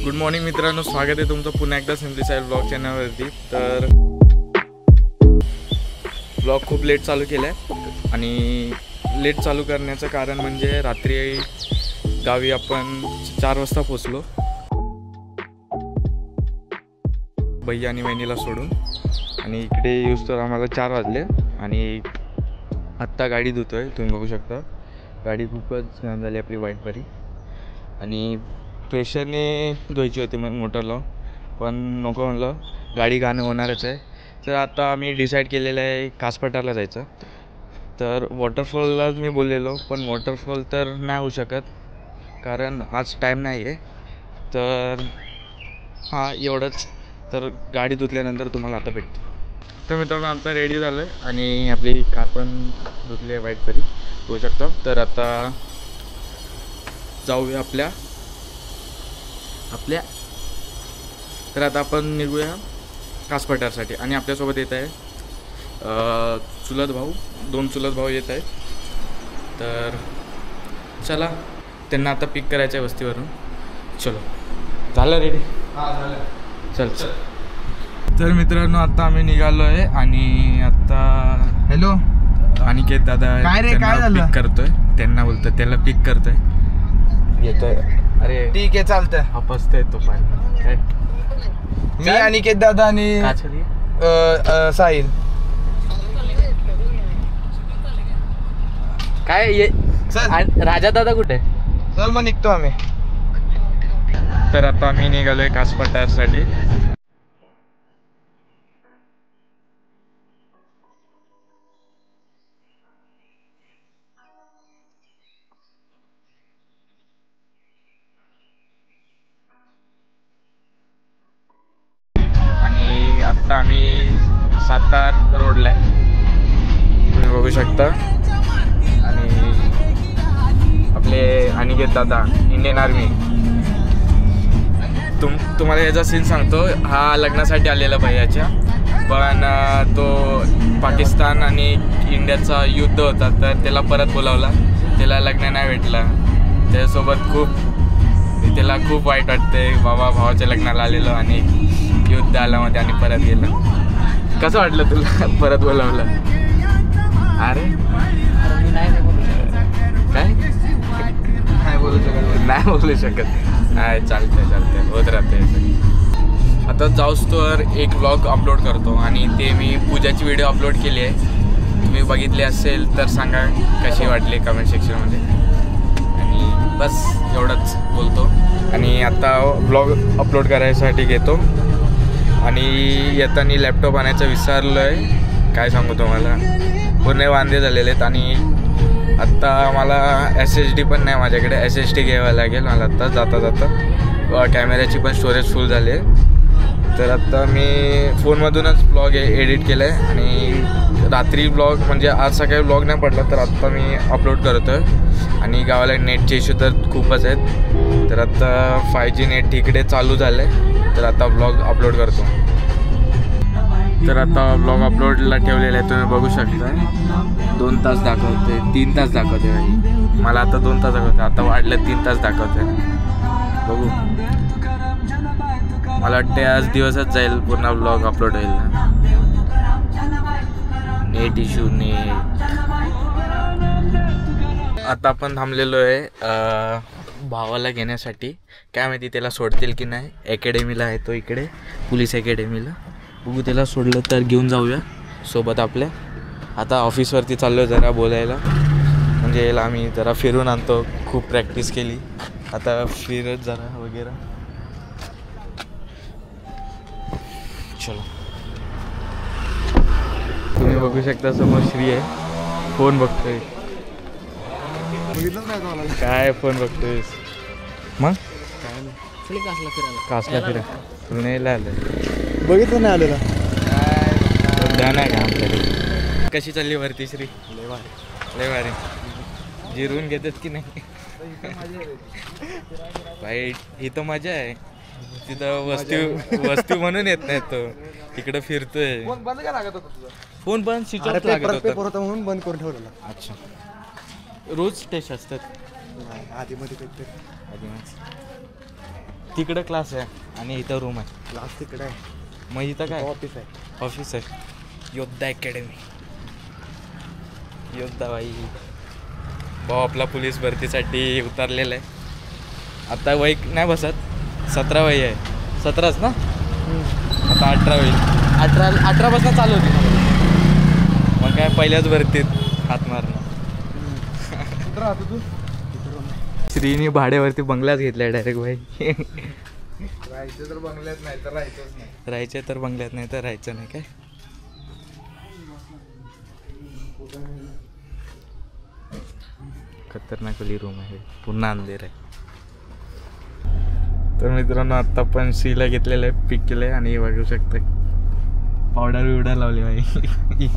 Good morning मित्रांनो, स्वागत आहे तुमचं पुन्हा एकदा सिम्प्लिसाइड ब्लॉग चॅनलवरती। तर ब्लॉग खूप लेट चालू केला आहे आणि लेट चालू करण्याचं कारण म्हणजे रात्री गावी आपण 4 वाजता पोचलो भैया आणि वहिनीला सोडून, आणि इकडे येऊस तर आम्हाला 4 वाजले आणि आत्ता गाडी धुतोय। तुम्ही बघू शकता गाडी खूपच घाण झाली आपली व्हाईट परी, आणि प्रेशरने धुवायची होती मग मोटर लावून, पण नको म्हणलं, गाडी घाण होणारच आहे। तर आता आम्ही डिसाईड केलेलं आहे कासपठारला जायचं। तर वॉटरफॉलला मी बोललेलो, पण वॉटरफॉल तर नाही होऊ शकत कारण आज टाईम नाही आहे। तर हां एवढंच, तर गाडी धुतल्यानंतर तुम्हाला आता भेटतो। तर मित्रांनो आमचा रेडी झालं आहे आणि आपली कार पण धुतली आहे व्हाईट परी, होऊ शकतो। तर आता जाऊया आपल्या तर आता आपण निघूया कासपठारसाठी, आणि आपल्यासोबत येत आहे चुलत भाऊ, 2 चुलत भाऊ येत आहेत। तर चला त्यांना आता पिक करायचं आहे वस्तीवरून। चलो, झालं रेडी? हां झालं, चल। तर मित्रांनो आता आम्ही निघालो आहे आणि आता हॅलो अनिकेत दादा काय रे, काय झालं? पिक करतोय, त्यांना बोलतोय, त्याला पिक करतोय, येतोय। अरे ठीक आहे चालतंय। हपसतोय तो पण काय, मी अनिकेत दादा आणि साहिल काय ये राजा दादा कुठे? चल मग निघतो आम्ही। तर आता आम्ही निघालोय कासपठारसाठी। आणि आता आम्ही सातार रोडला आहे, तुम्ही बघू शकता। आणि आपले अनिकेत दादा इंडियन आर्मी, तुम्हाला याचा सीन सांगतो। हा लग्नासाठी आलेला भैयाच्या, पण तो पाकिस्तान आणि इंडियाचा युद्ध होता, तर त्याला परत बोलावला, त्याला लग्न नाही भेटला त्याच्यासोबत। त्याला खूप वाईट वाटते, बाबा भावाच्या लग्नाला आलेलो आणि युद्ध आला मध्ये आणि परत गेलं। कसं वाटलं तुला परत बोलावलं? अरे काय नाही बोलू शकत, नाही बोलू शकत, नाही चालतंय, होत राहते। आता जाऊस तर एक व्लॉग अपलोड करतो, आणि ते मी पूजाची व्हिडिओ अपलोड केली आहे, तुम्ही बघितली असेल तर सांगा कशी वाटली कमेंट सेक्शनमध्ये। आणि बस एवढंच बोलतो, आणि आता व्लॉग अपलोड करायसाठी घेतो। आणि येताना लॅपटॉप आणायचं विसरलो आहे, काय सांगू तुम्हाला, पूर्ण वांदे झालेले आहेत। आणि आत्ता मला SSD पण नाही माझ्याकडे, SSD घ्यावं लागेल मला आत्ता जाता। कॅमेऱ्याची पण स्टोरेज फुल झाली आहे। तर आत्ता मी फोनमधूनच ब्लॉग एडिट केलं आहे, आणि रात्री ब्लॉग म्हणजे आज सकाळी ब्लॉग नाही पडला, तर आत्ता मी अपलोड करतो आहे। आणि गावाला नेटचे इश्यू तर खूपच आहेत, तर आत्ता 5G नेट इकडे चालू झालं आहे, तर आता ब्लॉग अपलोड करतो। तर आता ब्लॉग अपलोडला ठेवलेला आहे, तुम्ही बघू शकता। 2 तास दाखवते, 3 तास दाखवते, मला आता 2 तास दाखवते, आता वाढलं 3 तास दाखवते। बघू, मला वाटते आज दिवसच जाईल, पूर्ण ब्लॉग अपलोड होईल। Net issue net. आता आपण थांबलेलो आहे भावाला घेण्यासाठी, काय माहिती त्याला सोडतील की नाही। अकॅडमीला आहे तो, इकडे पोलीस अकॅडमीला, बघू त्याला सोडलं तर घेऊन जाऊया सोबत आपल्या। आता ऑफिसवरती चाललो जरा बोलायला, म्हणजे याला आम्ही जरा फिरून आणतो, खूप प्रॅक्टिस केली, आता फिरत जरा वगैरे। चलो, तुम्ही बघू शकता समोर श्री आहे, फोन बघतोय। काय फोन बघतोयस? मग कासला फिरा तुला नाही आलं, बघितलं नाही आलेला, ध्यान आहे का आमच्याकडे? कशी चालली वरती श्री? लय भारी, जिरून घेतात की नाही? भाई ही तर मजा आहे, तिथं वस्ती म्हणून येत नाही, तो तिकडं फिरतोय। बंद काय लागत होता तुझा फोन? पण स्विच ऑफ लागत होता म्हणून बंद करून ठेवलेला। अच्छा, रोज टेस्ट असतात आधी मध्ये तिकडं क्लास आहे आणि इथं रूम आहे. क्लास तिकडे आहे, मग इथं काय ऑफिस आहे. ऑफिस आहे. योद्धा अकॅडमी. योद्धा भाई भाऊ आपला पोलीस भरतीसाठी उतरलेला आहे. आता वय नाही बसत, 17 वय आहे. 17च ना, आता 18 होईल. 18पासून चालू होती मग काय पहिल्याच भरतीत हात मारणं. कुठं राहतो तू? श्रीनी भाड्यावरती बंगलाच घेतलाय डायरेक्ट भाई. राहायचं तर बंगल्यात नाही तर राहायचंच नाही. राहायचं तर बंगल्यात नाही तर राहायचं नाही काय. खतरनाक वाली रूम आहे, पुन्हा अंधेर आहे. तर मित्रांनो आता पण श्रीला घेतलेलं आहे, पिक केलं आहे आणि बघू शकता पावडर बिवडर लावली भाई.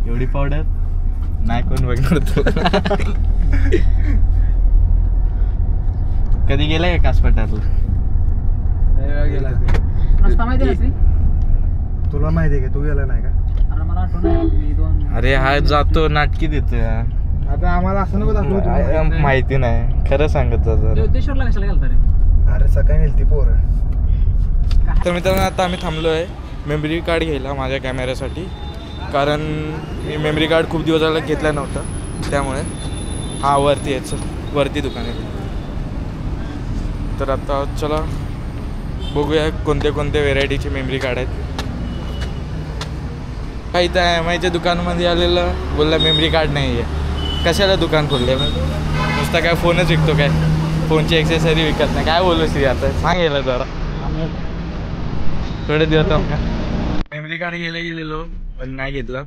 एवढी पावडर नाही कोण बघणार तुला. कधी गेलाय का कासपठारला? गेला रस्ता माहिती आहे श्री? तुला माहिती आहे का? तू गेला नाही का? अरे मला आठवण आहे, मी 2 अरे हा जातो नाटकी देतो. आता आम्हाला असं नको दाखवू. माहिती नाही, खरं सांगत जा जरा. देवतेश्वरला कशाला गेलता रे? अरे सकाळी नेलती पोरं. तर मित्रांनो आता आम्ही थांबलो आहे मेमरी कार्ड घ्यायला माझ्या कॅमेऱ्यासाठी, कारण मी मेमरी कार्ड खूप दिवस झाला घेतला नव्हता, त्यामुळे हा वरती यायचं वरती दुकान आहे. तर आता चला बघूया कोणते कोणते व्हेरायटीचे मेमरी कार्ड आहेत. काही तर एम आयच्या दुकानामध्ये आलेलं, बोलला मेमरी कार्ड नाही आहे. कशाला दुकान खोलले मग? नुसता काय फोनच विकतो काय? फोनची ॲक्सेसरी विकत नाही. काय बोलू श्री आता सांगेल जरा थोडे दिवस का. मेमरी कार्ड घ्यायला गेलेलो पण नाही घेतलं.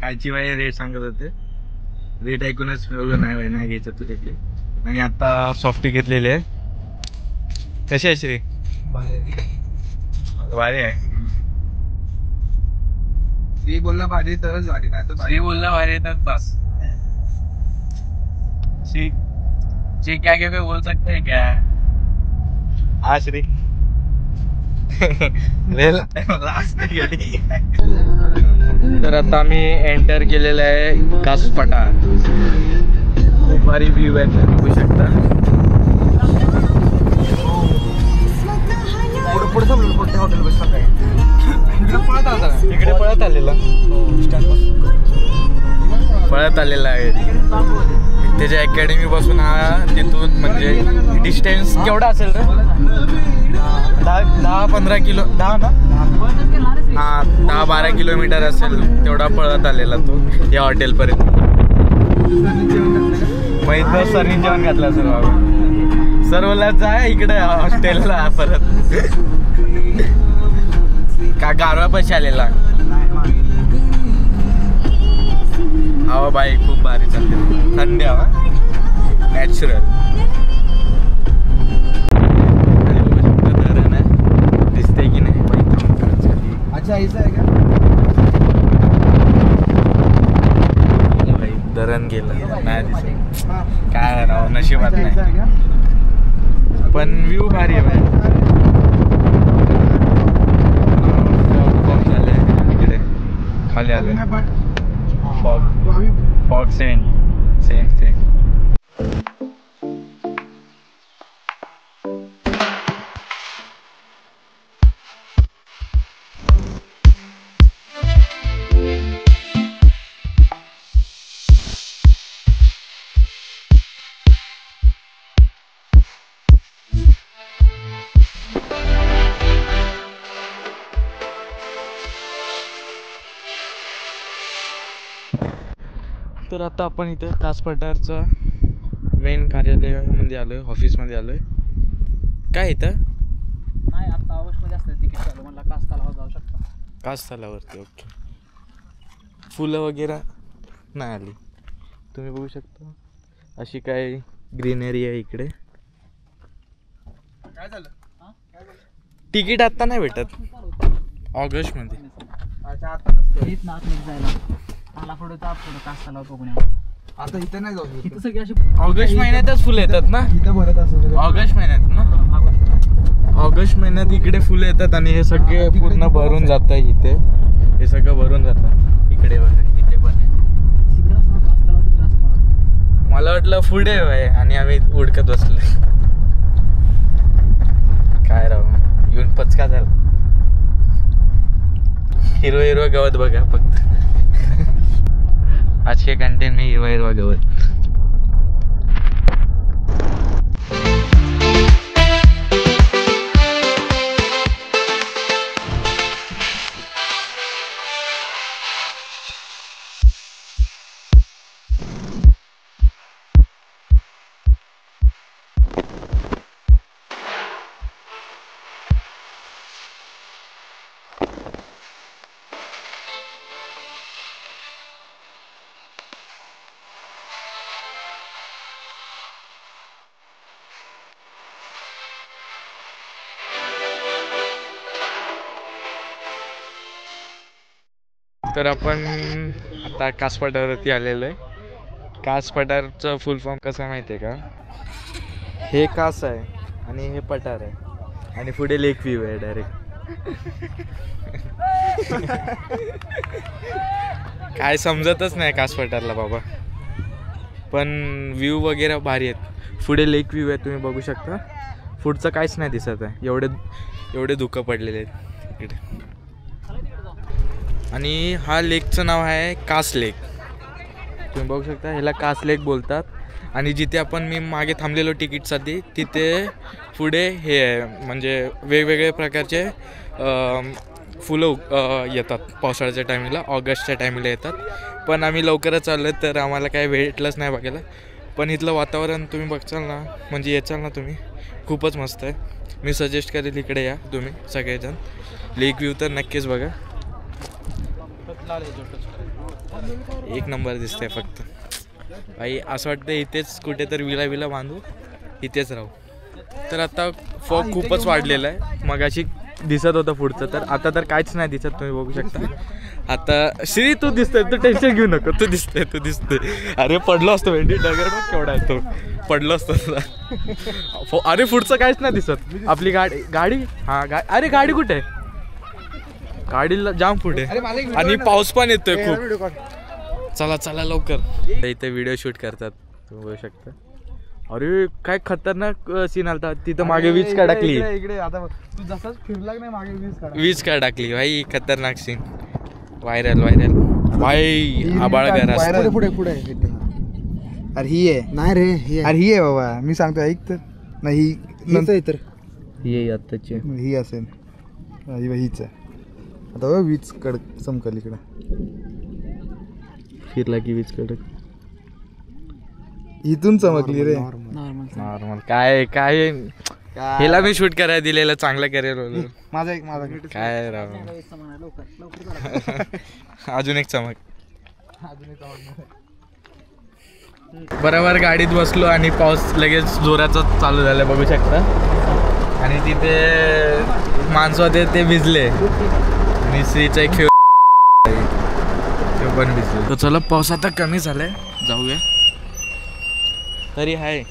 कायची बाई रेट सांगत होते, रेट ऐकूनच नाही नाही घ्यायचं तुझ्याकडे. आणि आता सॉफ्टी घेतलेली आहे. कशी आहे श्री? भारी आहे. श्री बोलला भारी तरच भारी, नाही तर श्री बोलला भारी तर बस. श्री श्री क्या क्या बोल सकते हैं क्या? हाँ श्री. तर आता आम्ही एंटर केलेलं आहे कासपठार. खूप भारी व्ह्यू आहे, बघू शकता. पुढे थांबलो, पुढे हॉटेल बसला काय इकडे पळत आलेला आहे. त्याच्या अकॅडमी पासून हा तिथून म्हणजे डिस्टन्स केवढा असेल रे? 10-15 किलो, 10 ना, हा 10-12 किलोमीटर असेल. तेवढा पळत आलेला तो या हॉटेलपर्यंत. मग इथं सरनी जेवण घातलं असेल बाबा. सर्वला जा इकडे हॉस्टेलला परत. का गारवा पैसे आलेला. हवा बाई खूप भारी चालते, थंडी हवा, नॅचरल. धरण आहे, दिसते की नाही बाई? अच्छा ऐसा आहे का? बाई धरण गेलं नाही दिसत. काय राव नशिबात नाही, पण व्ह्यू भारी आहे बाई. इकडे खाली आले फॉग सेम. तर आता आपण इथं कासपठारचा मेन कार्यालयामध्ये आलोय, ऑफिसमध्ये आलोय. काय इथं? नाही आता ऑगस्टमध्ये असतं तिकीट चालू, म्हणला कास तलावावर जाऊ शकता. कास तलावरती. ओके. फुलं वगैरे नाही आली, तुम्ही बघू शकता. अशी काय ग्रीनरी आहे इकडे. काय झालं? तिकीट आत्ता नाही भेटत, ऑगस्टमध्ये. अच्छा आता नसतं. इथं आतमध्ये जायला आला पुढे कास तलाव बघून या. आता इथं नाही जाऊ शकत. इथं सगळी अशी ऑगस्ट महिन्यातच फुलं येतात ना? इथं भरत असं ऑगस्ट महिन्यात ना? ऑगस्ट महिन्यात इकडे फुलं येतात आणि हे सगळे पूर्ण भरून जातं. इथे हे सगळं भरून जातं. इकडे बघा, इथे पण आहे. तिकडं असं कास तलाव तिकडं असं मला मला वाटलं पुढे आहे आणि आम्ही उडकत बसलोय. हिरवं हिरवं गवत बघा फक्त. आज के कंटेंट में हिरवा हिरवा गवत. तर आपण आता कास पठारावरती आलेलो आहे. कास पठारचं फुल फॉर्म कसं माहिती आहे का? हे कास आहे आणि हे पठार आहे आणि पुढे लेक व्ह्यू आहे डायरेक्ट. काय समजतच नाही कास पठारला बाबा, पण व्ह्यू वगैरे भारी आहेत. पुढे लेक व्ह्यू आहे, तुम्ही बघू शकता. पुढचं काहीच नाही दिसत आहे, एवढे धुकं पडलेले आहेत इकडे. आणि हा लेकचं नाव आहे कास लेक. तुम्ही बघू शकता, ह्याला कास लेक बोलतात. आणि जिथे आपण मी मागे थांबलेलो तिकीटसाठी, तिथे पुढे हे आहे, म्हणजे वेगवेगळे प्रकारचे फुलं येतात पावसाळ्याच्या टायमिंगला, ऑगस्टच्या टायमिंगला येतात. पण आम्ही लवकरच आलो तर आम्हाला काय भेटलंच नाही बघायला. पण इथलं वातावरण तुम्ही बघचाल ना, म्हणजे येचाल ना तुम्ही, खूपच मस्त आहे. मी सजेस्ट करेल इकडे या तुम्ही सगळेजण. लेक व्ह्यू तर नक्कीच बघा, एक नंबर दिसतंय. फक्त भाई असं वाटतं इथेच कुठेतरी विला बांधू, इथेच राहू. तर आता फॉग खूपच वाढलेला आहे. मगाशी दिसत होतं पुढचं, तर आता तर काहीच नाही दिसत. तुम्ही बघू शकता. आता श्री तू दिसतोय, तू टेन्शन घेऊ नको, तू दिसतोय. अरे पडलो असतो भेंडी डगर बघ केवढा आहे तो, पडलो असतो. अरे पुढचं काहीच नाही दिसत. आपली गाडी हां अरे गाडी कुठे आहे? गाडीला जाम पुढे आणि पाऊस पण येतोय खूप. चला लवकर. इथे व्हिडिओ शूट करतात, तुम्ही बघू शकता. अरे काय खतरनाक सीन आलता तिथं. मागे वीज का टाकली, तू जसाच फिरला नाही मागे वीज का टाकली भाई. खतरनाक सीन. व्हायरल भाई. आबाळ घर पुढे अरे ही आहे. नाही रे, अरे ही आहे बाबा, मी सांगतो ऐक तर. नाही तर ही आत्ताची ही असेल, हीच आहे. आता वीज कडक चमकल इकडं, फिरला की वीज कडक इथून चमकली रे. नॉर्मल काय ह्याला मी शूट करायला दिलेलं, चांगलं करेल. माझा काय राव. अजून एक चमक. बरोबर गाडीत बसलो आणि पाऊस लगेच जोराचा चालू झाला, बघू शकता. आणि तिथे माणसं होते ते भिजले. श्रीचा एक खेळ पण भिजले. तर चला, पाऊस आता कमी झालाय, जाऊया. तरी आहे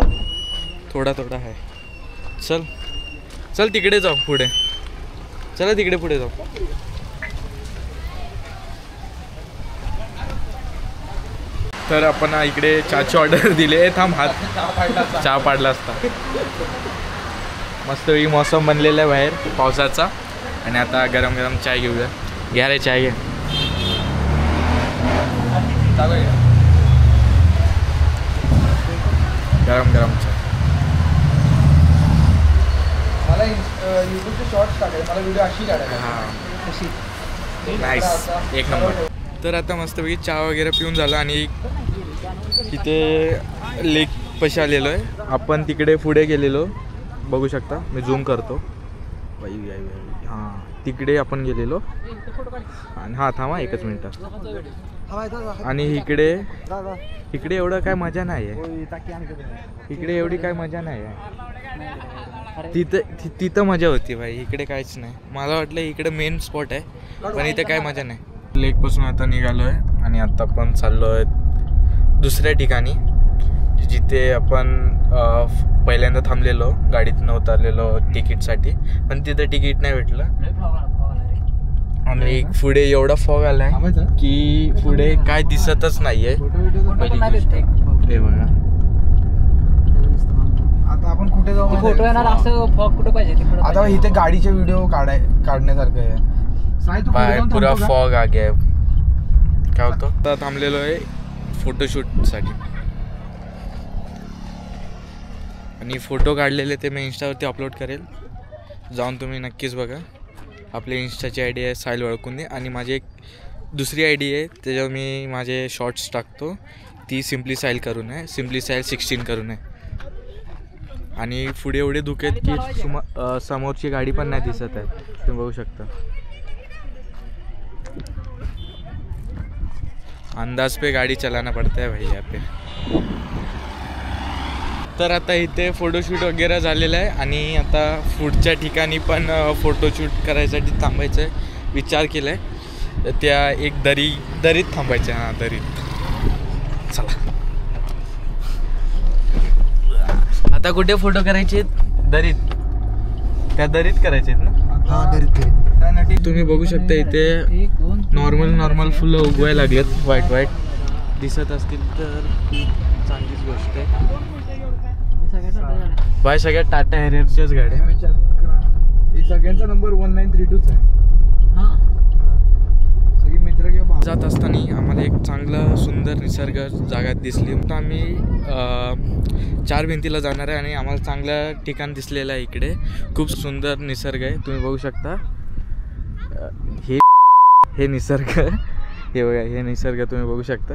थोडा आहे. चल तिकडे जाऊ पुढे. चला तिकडे पुढे जाऊ. तर आपण इकडे चहाची ऑर्डर दिली. थांब, हात चहा पाडला असता. मस्त वेळी मौसम बनलेला आहे बाहेर पावसाचा. आणि आता गरम चाय घेऊया. घ्या रे चाय घे. गरम चाय. मला यूट्यूबचे शॉर्ट्स टाकायचे, मला व्हिडिओ अशी काढायला. हां नाईस, एक नंबर. तर आता मस्तपैकी चहा वगैरे पिऊन झालं आणि इथे लेक पशी आलेलो आहे. आपण तिकडे पुढे गेलेलो, बघू शकता. मी झूम करतो. हां तिकडे आपण गेलेलो. आणि हां थांबा एकच मिनटं. आणि इकडे एवढं काय मजा नाही आहे. इकडे एवढी काय मजा नाही आहे. तिथं मजा होती भाई, इकडे काहीच नाही. मला वाटलं इकडे मेन स्पॉट आहे, पण इथे काय मजा नाही. लेकपासून आता निघालो आहे आणि आता आपण चाललो आहे दुसऱ्या ठिकाणी, जिथे आपण पहिल्यांदा थांबलेलो, गाडीतून उतरलेलो तिकीटसाठी, पण तिथं तिकीट नाही भेटलं. आणि पुढे एवढा फॉग आलाय की पुढे काय दिसतच नाहीये. हे बघा, आता आपण कुठे जाऊ? फोटो येणार असं फॉग कुठे पाहिजे तिकडे. आता इथे गाडीचे व्हिडिओ काढण्यासारखं आहे. बाहेर पुरा फॉग आ गया काय होतं. आता थांबलेलो आहे फोटोशूटसाठी आणि फोटो काढलेले ते मी इंस्टावरती अपलोड करेल. जाऊन तुम्ही नक्कीच बघा. आपली इंस्टाची आय डी आहे साहिल वळकुंदे आणि माझी एक दुसरी आय डी आहे त्याच्यावर मी माझे शॉर्ट्स टाकतो. ती सिम्पली साहिल करून आहे, सिम्पली साहिल 16 करून आहे. आणि पुढे एवढे धुके आहेत की समोरची गाडी पण नाही दिसत आहे, तुम्ही बघू शकता. अंदाज पे गाडी चलाना पडता है भाई यहाँ पे. तर आता इथे फोटोशूट वगैरे झालेलं आहे आणि आता पुढच्या ठिकाणी पण फोटोशूट करायसाठी थांबायचं आहे विचार केला आहे. त्या एक दरीत थांबायचं आहे. हां दरीत. चला आता कुठे फोटो करायचे आहेत? दरीत. त्या दरीत करायचे आहेत ना? हा दरीत. तुम्ही बघू शकता इथे नॉर्मल फुलं उगवायला लागलेत. व्हाईट दिसत असतील तर खूप चांगलीच गोष्ट आहे. बाय सगळ्या टाटा हॅरियरच्याच गाड्या. सगळ्यांचा नंबर 1932 आहे. सगळी मित्र किंवा जात असताना आम्हाला एक चांगला सुंदर निसर्ग जागा दिसली. तर आम्ही 4 भिंतीला जाणार आहे आणि आम्हाला चांगलं ठिकाण दिसलेलं आहे. इकडे खूप सुंदर निसर्ग आहे, तुम्ही बघू शकता. हे निसर्ग, हे बघा, हे निसर्ग तुम्ही बघू शकता.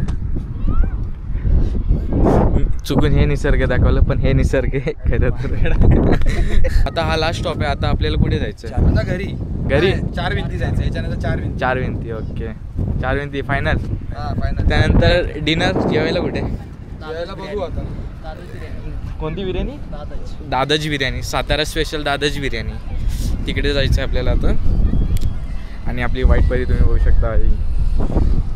चुकून हे निसर्ग दाखवलं पण हे निसर्ग आहे खरं तर. आता हा लास्ट स्टॉप आहे. आता आपल्याला कुठे जायचं? घरी 4 भिंती जायचं. याच्यानंतर 4 भिंती. ओके 4 भिंती फायनल. फायनल. त्यानंतर डिनर जेवायला कुठे? बघू आता. कोणती बिर्याणी? दादाजी बिर्याणी. सातारा स्पेशल दादाजी बिर्याणी. तिकडे जायचं आहे आपल्याला आता. आणि आपली व्हाईट परी तुम्ही बघू शकता.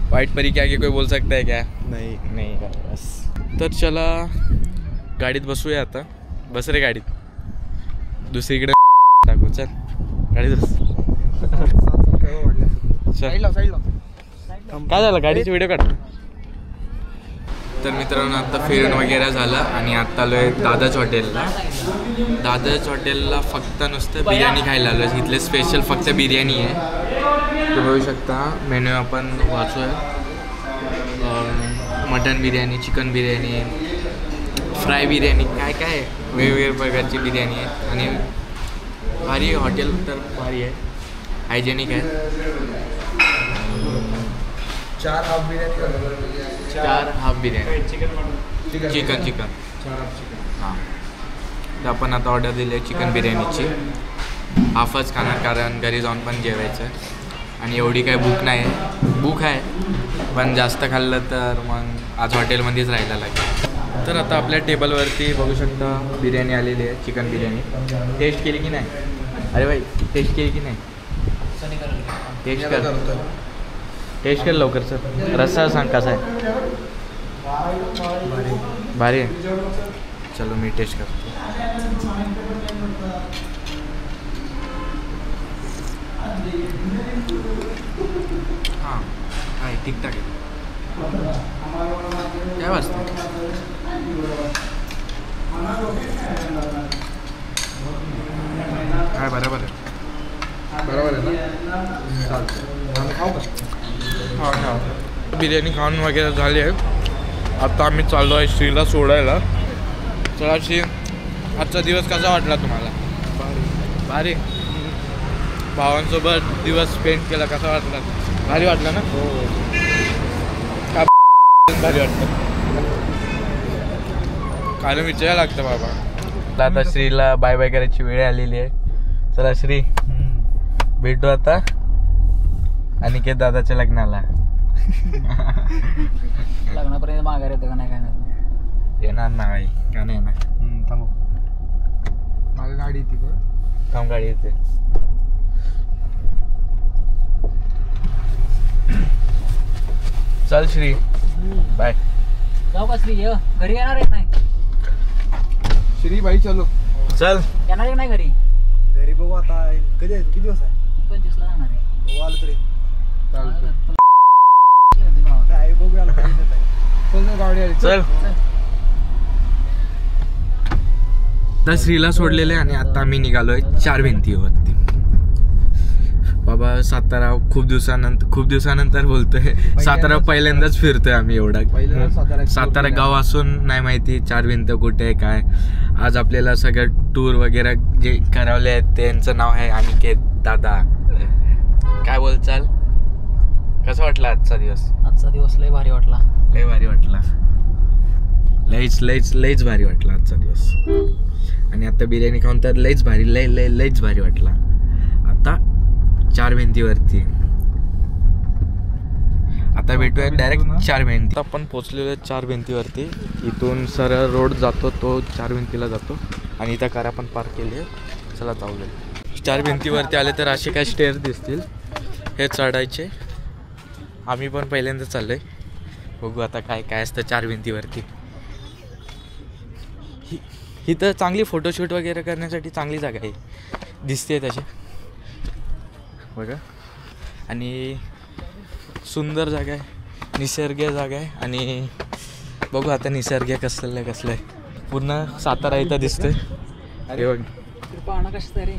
व्हाईट परी क्या कोई बोल सकता है क्या? नाही बस. तर चला गाडीत बसूया आता. बस रे गाडीत. दुसरीकडे टाकू. चल गाडीत बस. काय झालं? गाडीची व्हिडिओ काढ. तर मित्रांनो आता फिरून वगैरे झालं आणि आता आलो आहे दादाच हॉटेलला. दादाच हॉटेलला फक्त नुसतं बिर्याणी खायला आलो आहे. इथले स्पेशल फक्त बिर्याणी आहे. तुम्ही बघू शकता मेन्यू आपण वाचूया. Mutton biryani, chicken biryani, fry biryani, काय काय वेगवेगळ्या प्रकारची बिर्याणी आहे. आणि भारी हॉटेल तर भारी आहे, हायजेनिक आहे. 4 half biryani. 4 half biryani. Chicken. हां तर आपण आता ऑर्डर दिली आहे चिकन बिर्याणीची. हाफच खाणार कारण घरी जाऊन पण जेवायचं आहे. आणि एवढी काही भूक नाही आहे. भूक आहे पण जास्त खाल्लं तर मग आज हॉटेलमध्येच राहायला लागेल. तर आता आपल्या टेबलवरती बघू शकता बिर्याणी आलेली आहे, चिकन बिर्याणी. टेस्ट केली की नाही? अरे भाई टेस्ट केली की नाही? टेस्ट कर लवकर सर. रस्सा सांग कसा आहे? भारी आहे. चलो मी टेस्ट करतो. हां आहे ठीकठाक आहे. काय वाजतं? काय बरोबर आहे ना? खाऊ का? हां बिर्याणी खाऊन वगैरे झाली आहे. आता आम्ही चाललो आहे श्रीला सोडायला. चला श्री, आजचा दिवस कसा वाटला तुम्हाला? भारी. भावांसोबत दिवस स्पेंड केला, कसा वाटला? भारी वाटला ना? हो का भारी वाटतं? कारण विचारायला लागतं बाबा. आता श्रीला बाय बाय करायची वेळ आलेली आहे. चला श्री भेटू आता अनिकेत दादाच्या लग्नाला. लग्नापर्यंत माघार येतं का नाही? काय नाही येणार ना भाई, का नाही येणार? थांबव. माझी गाडी येते का? थांब गाडी येते. चल श्री बाय. जाऊ का श्री? घरी येणार आहे नाही? श्री भाई चलो. चल येणार आहे नाही घरी? घरी बघू आता. कधी आहे? किती दिवस आहे? 25 ला जाणार आहे. आलं तरी चालतं. काय बघूया. गाडी आली. चल. आता श्रीला सोडलेले आणि आता आम्ही निघालोय 4 भिंतीवरती. बाबा सातारा खूप दिवसानंतर बोलतोय, सातारा पहिल्यांदाच फिरतोय आम्ही एवढा. सातारा गाव असून नाही माहिती 4 भिंत कुठे आहे काय. आज आपल्याला सगळं टूर वगैरे जे करावले आहेत त्यांचं नाव आहे अनिकेत दादा. काय बोलचाल, कसं वाटलं आजचा दिवस? आजचा दिवस लय भारी वाटला. लय भारी वाटला, लईच भारी वाटला आजचा दिवस. आणि आता बिर्याणी खाऊन तर लईच भारी वाटला. आता 4 भिंतीवरती, आता भेटूया डायरेक्ट 4 भिंती. आपण पोचलेलो 4 भिंतीवरती. इथून सरळ रोड जातो तो 4 भिंतीला जातो आणि इथं कार आपण पार्क केली आहे. चला जाऊया. 4 भिंतीवरती आले तर असे काय स्टेअर दिसतील, हे चढायचे. आम्ही पण पहिल्यांदा चाललोय, बघू आता काय काय असतं 4 भिंतीवरती. ही तर चांगली फोटोशूट वगैरे करण्यासाठी चांगली जागा आहे, दिसते तशी बघा. आणि सुंदर जागा आहे, निसर्गीय जागा आहे. आणि बघू आता निसर्ग कसलं आहे. पूर्ण सातारा इथं दिसतोय. अरे बघ पाहणं कसं तरी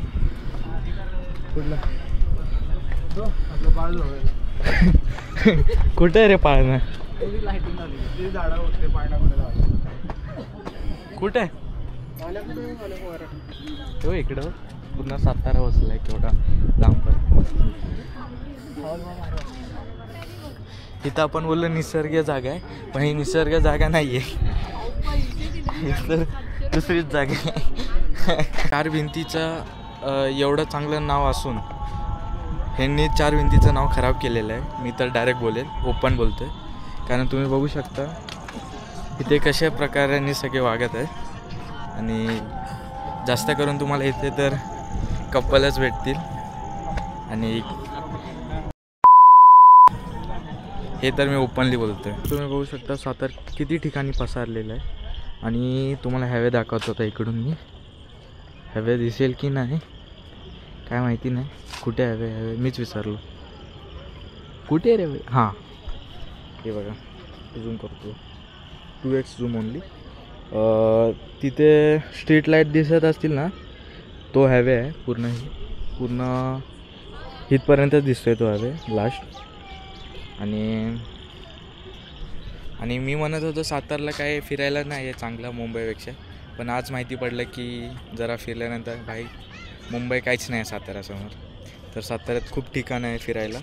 कुठे रे पाळणं, कुठे तो इकडं पूर्ण सातारा बसलाय केवढा लांब. इथं आपण बोललो निसर्गीय जागा आहे, पण ही निसर्ग जागा नाही आहे, तर दुसरीच जागा आहे. 4 भिंतीचं एवढं चांगलं नाव असून ह्यांनी 4 भिंतीचं नाव खराब केलेलं आहे. मी तर डायरेक्ट बोलेल, ओपन बोलतोय. कारण तुम्ही बघू शकता इथे कशा प्रकारांनी सगळे वागत आहे. आणि जास्त करून तुम्हाला इथे तर कपलच भेटतील. आणि हे तर मी ओपनली बोलतोय. तुम्ही बघू शकता सातारा किती ठिकाणी पसरलेलं आहे. आणि तुम्हाला हॅवे दाखवत होता इकडून मी. हॅवे दिसेल की नाही काय माहिती नाही. कुठे हॅवे मीच विसरलो. कुठे रे? हां हे बघा, झूम करतो, 2x झूम ओनली. तिथे स्ट्रीट लाईट दिसत असतील ना, तो हॅवे आहे. पूर्ण इथपर्यंत दिसतोय तो हॅवे लास्ट. आणि मी म्हणत होतो सातारला काय फिरायला नाही आहे चांगलं मुंबईपेक्षा, पण आज माहिती पडलं की जरा फिरल्यानंतर भाई मुंबई काहीच नाही आहे साताऱ्यासमोर. तर साताऱ्यात खूप ठिकाणं आहे फिरायला,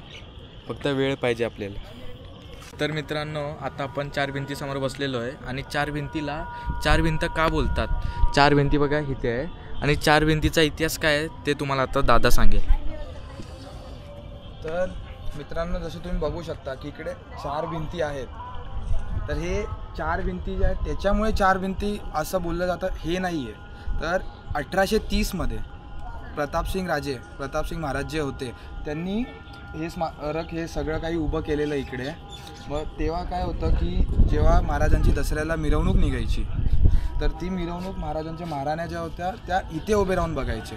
फक्त वेळ पाहिजे आपल्याला. तर मित्रांनो, आता आपण 4 भिंतीसमोर बसलेलो आहे. आणि 4 भिंतीला 4 भिंत का बोलतात? 4 भिंती बघा इथे आहे. आणि 4 भिंतीचा इतिहास काय आहे ते तुम्हाला आता दादा सांगेल. तर मित्रांनो, जसे तुम्ही बघू शकता की इकडे 4 भिंती आहेत. तर हे 4 भिंती जे आहेत त्याच्यामुळे 4 भिंती असं बोललं जातं हे नाही आहे. तर 1830मध्ये प्रतापसिंग महाराज जे होते त्यांनी हे स्मारक हे सगळं काही उभं केलेलं इकडे. मग तेव्हा काय होतं की जेव्हा महाराजांची दसऱ्याला मिरवणूक निघायची, तर ती मिरवणूक महाराजांच्या महाराण्या ज्या होत्या त्या इथे उभे राहून बघायचे.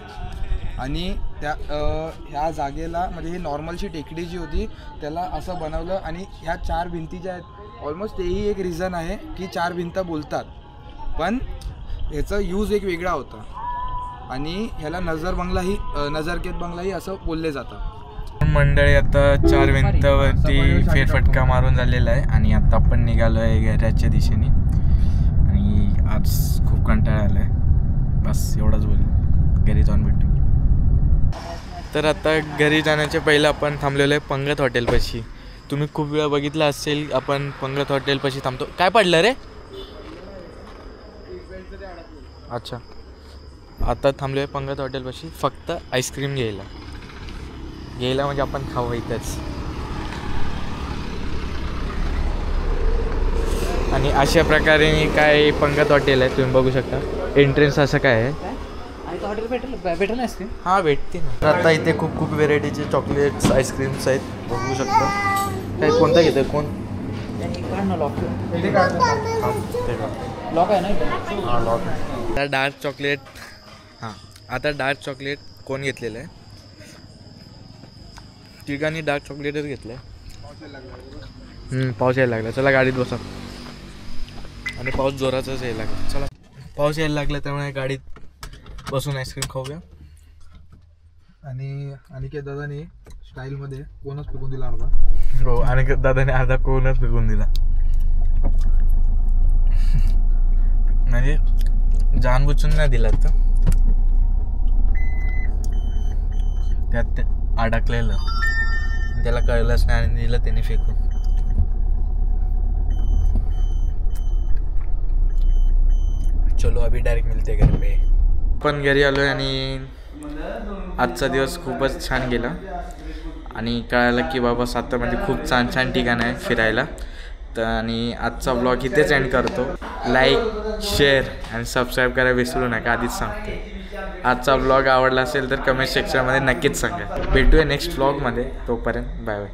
आणि ह्या जागेला म्हणजे ही नॉर्मलची टेकडी जी होती त्याला असं बनवलं. आणि ह्या 4 भिंती ज्या आहेत ऑलमोस्ट तेही एक रिझन आहे की 4 भिंत बोलतात, पण ह्याचं यूज एक वेगळा होता. आणि ह्याला नजरकेत बंगलाही असं बोलले जातं. मंडळी, आता 4 भिंतीवरती फेरफटका मारून झालेला आहे. आणि आता आपण निघालो आहे घराच्या दिशेने. आणि आज खूप कंटाळा आला आहे, बस एवढंच बोल, घरी जाऊन भेटू. तर आता घरी जाण्याच्या पहिलं आपण थांबलेलो आहे पंगत हॉटेलपाशी. तुम्ही खूप वेळा बघितलं असेल आपण पंगत हॉटेलपाशी थांबतो. काय पडलं रे? अच्छा, आता थांबलो आहे पंगत हॉटेलपाशी फक्त आईस्क्रीम घ्यायला म्हणजे आपण खावं इथंच. आणि अशा प्रकारे काय पंगत हॉटेल आहे तुम्ही बघू शकता. एंट्रन्स असं काय आहे. हॉटेल भेटेल आईस्क्रीम? हां भेटते ना. तर आता इथे खूप व्हेरायटीचे चॉकलेट्स आईस्क्रीम्स आहेत बघू शकता. काय कोणता घेतं कोण? लॉक आहे ना? हां लॉक. आता डार्क चॉकलेट कोण घेतलेलं आहे? तिघांनी डार्क चॉकलेटच घेतलं आहे. पाऊस यायला लागला, चला गाडीत बसा. आणि पाऊस जोराचाच यायला लागला. चला, पाऊस यायला लागला त्यामुळे गाडीत बसून आईस्क्रीम खाऊया. आणि अनिकेत दादाने स्टाईलमध्ये कोणच फेकून दिला अर्धा. हो आणि दादाने अर्धा कोणच फेकून दिला. म्हणजे जानबुचून नाही दिला तर त्यात ते अडकलेलं त्याला कळलंच नाही आणि दिलं त्याने फेकून. चलो अभी डायरेक्ट मिलते घर पे. पण घरी आलो आणि आजचा दिवस खूपच छान गेला आणि कळालं की बाबा सातारमध्ये खूप छान छान ठिकाणं आहे फिरायला. तर आणि आजचा ब्लॉग इथेच एंड करतो. लाईक शेअर आणि सबस्क्राईब करायला विसरू नका आधीच सांगतो. आजचा ब्लॉग आवडला असेल तर कमेंट सेक्शनमध्ये नक्कीच सांगा. भेटूया नेक्स्ट ब्लॉगमध्ये. तोपर्यंत बाय बाय.